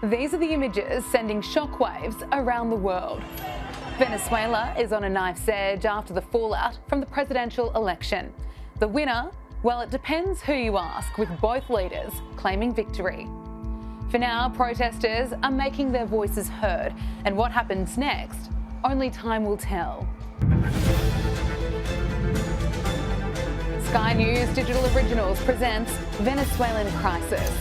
These are the images sending shockwaves around the world. Venezuela is on a knife's edge after the fallout from the presidential election. The winner? Well, it depends who you ask, with both leaders claiming victory. For now, protesters are making their voices heard, and what happens next, only time will tell. Sky News Digital Originals presents Venezuelan Crisis.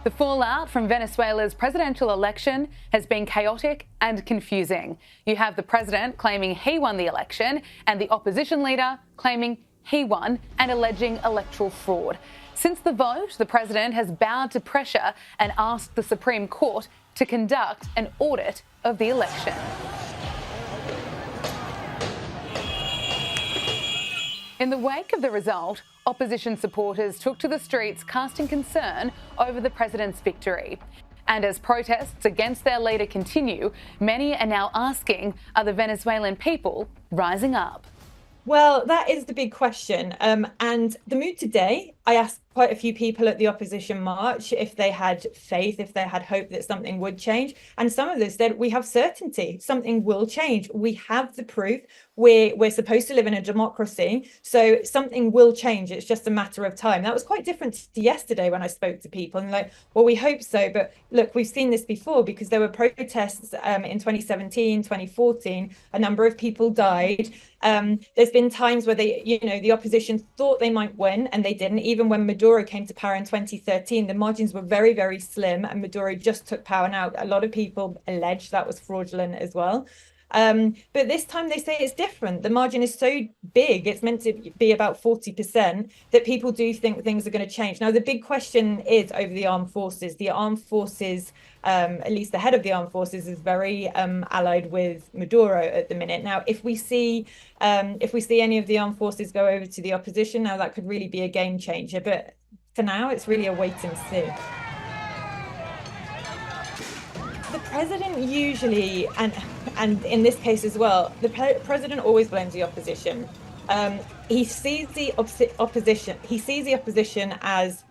The fallout from Venezuela's presidential election has been chaotic and confusing. You have the president claiming he won the election and the opposition leader claiming he won and alleging electoral fraud. Since the vote, the president has bowed to pressure and asked the Supreme Court to conduct an audit of the election. In the wake of the result, opposition supporters took to the streets casting concern over the president's victory. And as protests against their leader continue, many are now asking, are the Venezuelan people rising up? Well, that is the big question. And the mood today, I asked quite a few people at the opposition march if they had faith, if they had hope that something would change. And some of them said, we have certainty, something will change. We have the proof. We're supposed to live in a democracy, so something will change. It's just a matter of time. That was quite different to yesterday when I spoke to people and like, well, we hope so. But look, we've seen this before because there were protests in 2017, 2014. A number of people died. There's been times where the opposition thought they might win and they didn't. Even when Maduro came to power in 2013, the margins were very, very slim and Maduro just took power. Now, a lot of people allege that was fraudulent as well. But this time they say it's different. The margin is so big, it's meant to be about 40%, that people do think things are going to change. Now, the big question is over the armed forces. The armed forces, at least the head of the armed forces, is very allied with Maduro at the minute. Now, if we see any of the armed forces go over to the opposition, now that could really be a game changer. But for now, it's really a wait and see. The president usually, and in this case as well, the president always blames the opposition. He sees the opposition as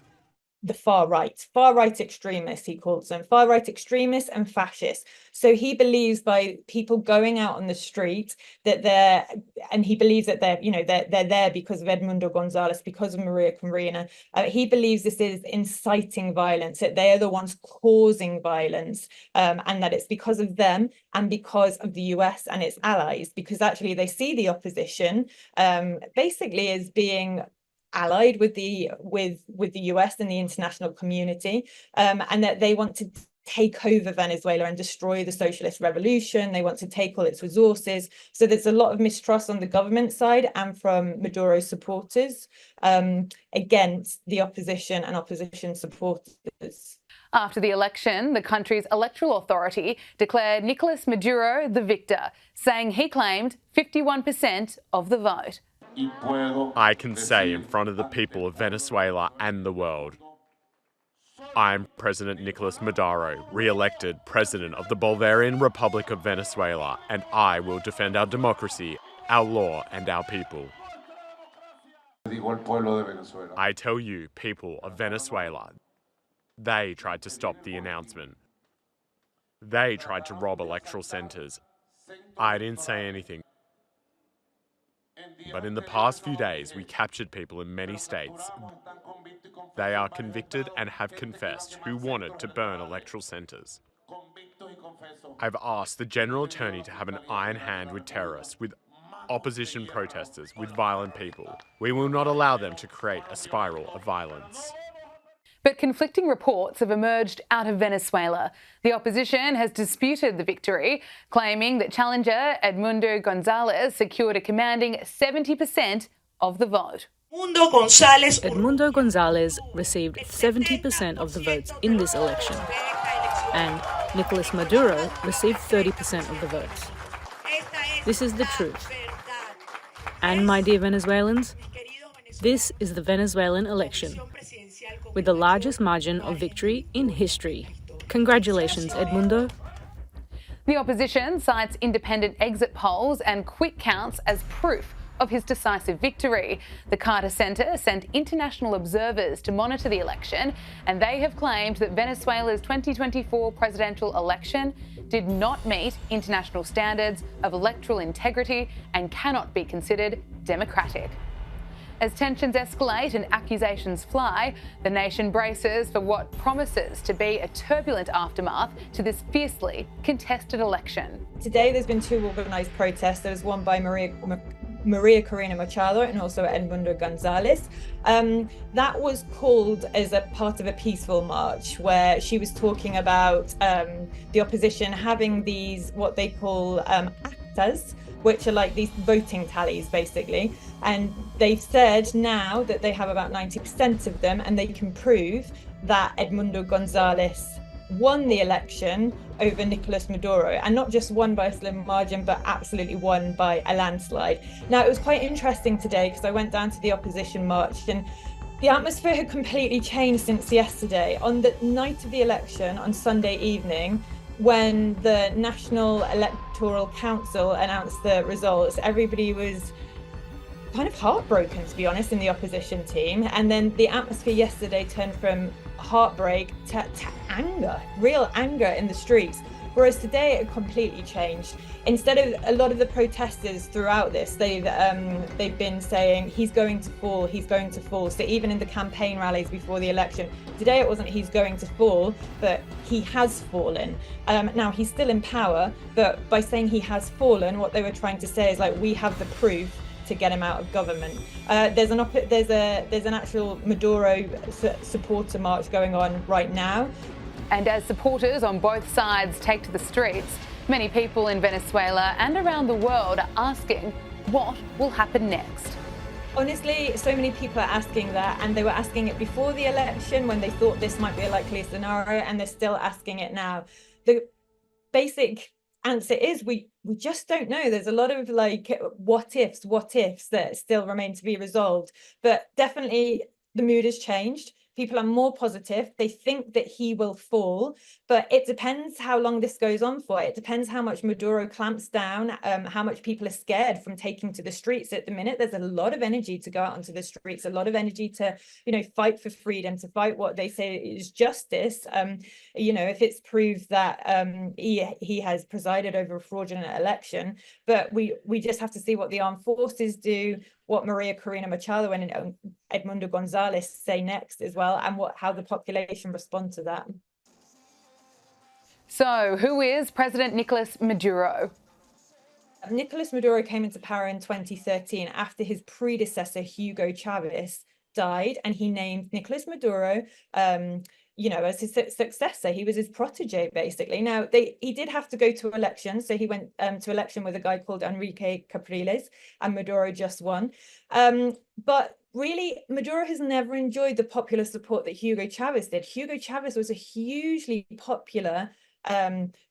the far right extremists, he calls them, far right extremists and fascists. So he believes by people going out on the street that they're there because of Edmundo Gonzalez, because of Maria Corina. He believes this is inciting violence, that they are the ones causing violence, and that it's because of them and because of the US and its allies, because actually they see the opposition basically as being allied with the US and the international community, and that they want to take over Venezuela and destroy the socialist revolution. They want to take all its resources. So there's a lot of mistrust on the government side and from Maduro supporters against the opposition and opposition supporters. After the election, the country's electoral authority declared Nicolás Maduro the victor, saying he claimed 51% of the vote. I can say in front of the people of Venezuela and the world, I'm President Nicolás Maduro, re-elected President of the Bolivarian Republic of Venezuela, and I will defend our democracy, our law, and our people. I tell you, people of Venezuela, they tried to stop the announcement. They tried to rob electoral centres. I didn't say anything. But in the past few days, we captured people in many states. They are convicted and have confessed who wanted to burn electoral centres. I've asked the General Attorney to have an iron hand with terrorists, with opposition protesters, with violent people. We will not allow them to create a spiral of violence. But conflicting reports have emerged out of Venezuela. The opposition has disputed the victory, claiming that challenger Edmundo Gonzalez secured a commanding 70% of the vote. Edmundo Gonzalez received 70% of the votes in this election, and Nicolás Maduro received 30% of the votes. This is the truth. And my dear Venezuelans, this is the Venezuelan election, with the largest margin of victory in history. Congratulations, Edmundo. The opposition cites independent exit polls and quick counts as proof of his decisive victory. The Carter Center sent international observers to monitor the election, and they have claimed that Venezuela's 2024 presidential election did not meet international standards of electoral integrity and cannot be considered democratic. As tensions escalate and accusations fly, the nation braces for what promises to be a turbulent aftermath to this fiercely contested election. Today, there's been two organised protests. There was one by Maria Corina Machado and also Edmundo Gonzalez. That was called as a part of a peaceful march where she was talking about the opposition having these, what they call actas, which are like these voting tallies, basically. And they've said now that they have about 90% of them, and they can prove that Edmundo Gonzalez won the election over Nicolás Maduro, and not just won by a slim margin, but absolutely won by a landslide. Now, it was quite interesting today because I went down to the opposition march, and the atmosphere had completely changed since yesterday. On the night of the election, on Sunday evening, when the National Electoral Council announced the results, everybody was kind of heartbroken, to be honest, in the opposition team. And then the atmosphere yesterday turned from heartbreak to anger, real anger in the streets. Whereas today it completely changed. Instead of a lot of the protesters throughout this, they've been saying he's going to fall, he's going to fall. So even in the campaign rallies before the election, today it wasn't he's going to fall, but he has fallen. Now he's still in power, but by saying he has fallen, what they were trying to say is like, we have the proof to get him out of government. There's an actual Maduro supporter march going on right now. And as supporters on both sides take to the streets, many people in Venezuela and around the world are asking what will happen next. Honestly, so many people are asking that, and they were asking it before the election when they thought this might be a likely scenario, and they're still asking it now. The basic answer is we just don't know. There's a lot of like what ifs that still remain to be resolved, but definitely the mood has changed. People are more positive. They think that he will fall, but it depends how long this goes on for. It depends how much Maduro clamps down, how much people are scared from taking to the streets. At the minute, there's a lot of energy to go out onto the streets, a lot of energy to, fight for freedom, to fight what they say is justice. If it's proved that he has presided over a fraudulent election, but we just have to see what the armed forces do, what Maria Corina Machado and Edmundo Gonzalez say next as well, and how the population respond to that. So, who is President Nicolás Maduro? Nicolás Maduro came into power in 2013 after his predecessor, Hugo Chavez, died, and he named Nicolás Maduro as his successor. He was his protege, basically. Now, he did have to go to elections. So he went to election with a guy called Enrique Capriles, and Maduro just won. But really, Maduro has never enjoyed the popular support that Hugo Chavez did. Hugo Chavez was a hugely popular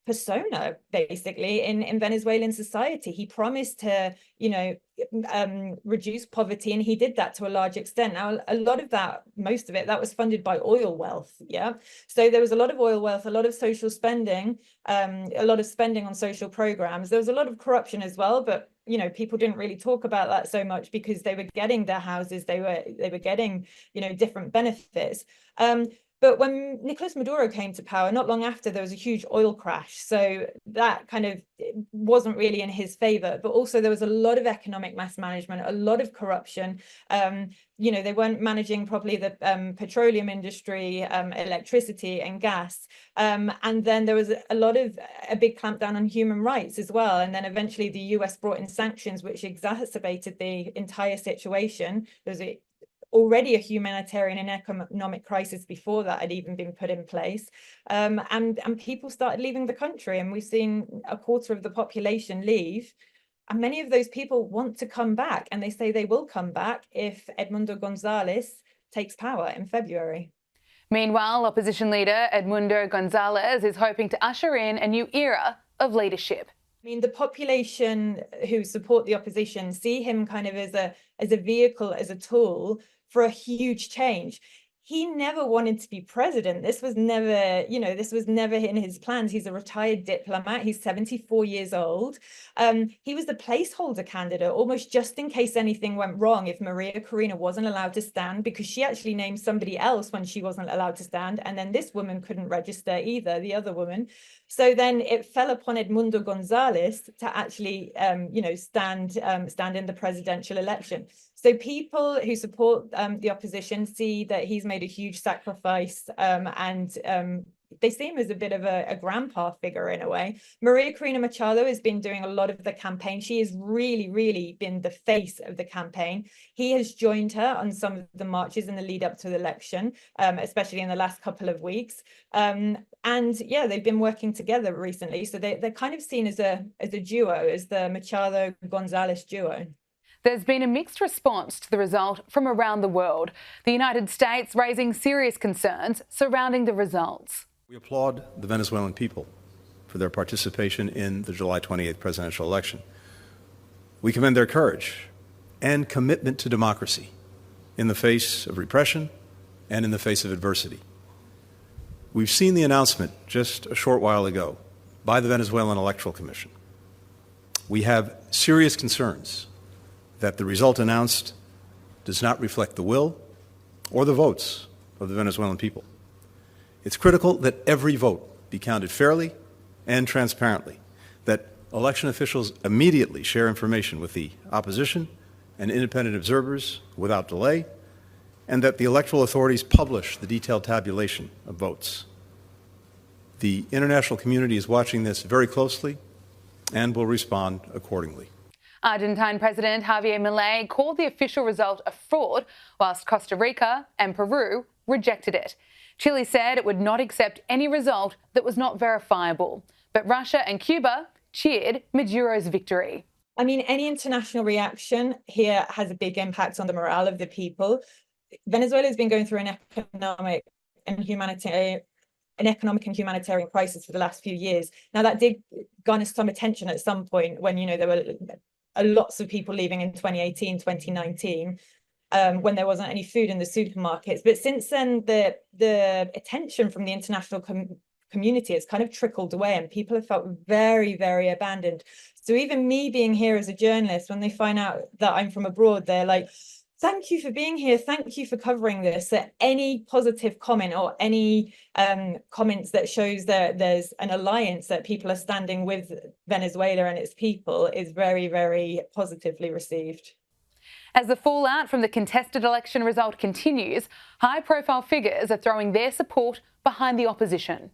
persona, basically, in Venezuelan society. He promised to, reduce poverty, and he did that to a large extent. Now, a lot of that, most of it, that was funded by oil wealth. Yeah. So there was a lot of oil wealth, a lot of social spending, a lot of spending on social programs. There was a lot of corruption as well, but people didn't really talk about that so much because they were getting their houses, they were getting, different benefits. But when Nicolás Maduro came to power, not long after, there was a huge oil crash. So that kind of wasn't really in his favor. But also there was a lot of economic mismanagement, a lot of corruption. They weren't managing properly the petroleum industry, electricity and gas. And then there was a big clampdown on human rights as well. And then eventually the US brought in sanctions, which exacerbated the entire situation. There was already a humanitarian and economic crisis before that had even been put in place. And people started leaving the country, and we've seen a quarter of the population leave. And many of those people want to come back, and they say they will come back if Edmundo Gonzalez takes power in February. Meanwhile, opposition leader Edmundo Gonzalez is hoping to usher in a new era of leadership. I mean, the population who support the opposition see him kind of as a vehicle, as a tool for a huge change. he never wanted to be president. This was never, this was never in his plans. He's a retired diplomat. He's 74 years old. He was the placeholder candidate, almost just in case anything went wrong, if Maria Corina wasn't allowed to stand, because she actually named somebody else when she wasn't allowed to stand. And then this woman couldn't register either, the other woman. So then it fell upon Edmundo Gonzalez to actually, stand in the presidential election. So people who support the opposition see that he's made a huge sacrifice, and they see him as a bit of a grandpa figure in a way. Maria Corina Machado has been doing a lot of the campaign. She has really, really been the face of the campaign. He has joined her on some of the marches in the lead up to the election, especially in the last couple of weeks. And yeah, they've been working together recently. So they're kind of seen as a duo, as the Machado-Gonzalez duo. There's been a mixed response to the result from around the world, the United States raising serious concerns surrounding the results. We applaud the Venezuelan people for their participation in the July 28th presidential election. We commend their courage and commitment to democracy in the face of repression and in the face of adversity. We've seen the announcement just a short while ago by the Venezuelan Electoral Commission. We have serious concerns that the result announced does not reflect the will or the votes of the Venezuelan people. It's critical that every vote be counted fairly and transparently, that election officials immediately share information with the opposition and independent observers without delay, and that the electoral authorities publish the detailed tabulation of votes. The international community is watching this very closely and will respond accordingly. Argentine President Javier Milei called the official result a fraud, whilst Costa Rica and Peru rejected it. Chile said it would not accept any result that was not verifiable. But Russia and Cuba cheered Maduro's victory. I mean, any international reaction here has a big impact on the morale of the people. Venezuela has been going through an economic and humanitarian crisis for the last few years. Now, that did garner some attention at some point when, there were lots of people leaving in 2018, 2019, when there wasn't any food in the supermarkets. But since then, the attention from the international community has kind of trickled away, and people have felt very, very abandoned. So even me being here as a journalist, when they find out that I'm from abroad, they're like, thank you for being here. Thank you for covering this. Any positive comment or any comments that shows that there's an alliance, that people are standing with Venezuela and its people, is very, very positively received. As the fallout from the contested election result continues, high-profile figures are throwing their support behind the opposition.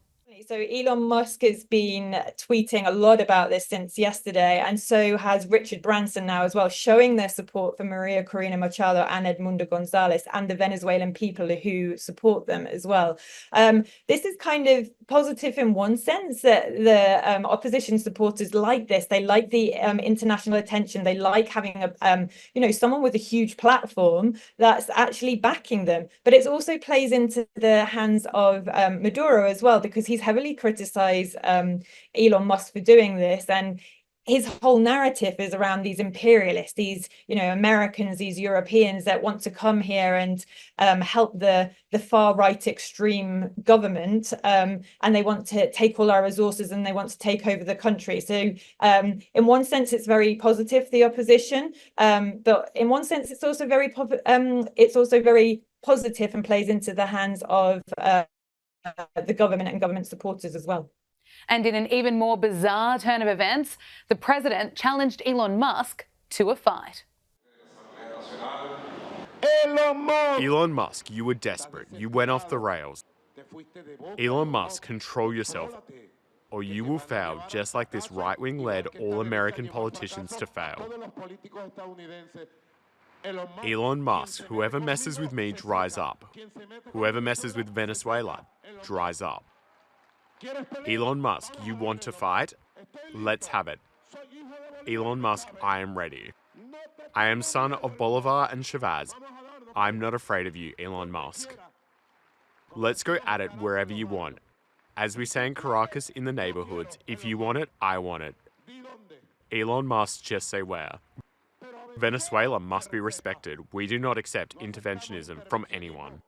So Elon Musk has been tweeting a lot about this since yesterday, and so has Richard Branson now as well, showing their support for Maria Corina Machado and Edmundo Gonzalez and the Venezuelan people who support them as well. This is kind of positive in one sense, that the opposition supporters like this. They like the international attention. They like having someone with a huge platform that's actually backing them. But it also plays into the hands of Maduro as well, because he's heavily criticized Elon Musk for doing this, and his whole narrative is around these imperialists, these Americans, these Europeans that want to come here and help the far right extreme government, and they want to take all our resources and they want to take over the country. So in one sense it's very positive for the opposition, but in one sense it's also very positive and plays into the hands of the government and government supporters as well. And in an even more bizarre turn of events, the president challenged Elon Musk to a fight. Elon Musk, you were desperate. You went off the rails. Elon Musk, control yourself, or you will fail just like this right-wing-led all-American politicians to fail. Elon Musk, whoever messes with me dries up. Whoever messes with Venezuela dries up. Elon Musk, you want to fight? Let's have it. Elon Musk, I am ready. I am son of Bolivar and Chavez. I'm not afraid of you, Elon Musk. Let's go at it wherever you want. As we say in Caracas in the neighborhoods, if you want it, I want it. Elon Musk, just say where. Venezuela must be respected. We do not accept interventionism from anyone.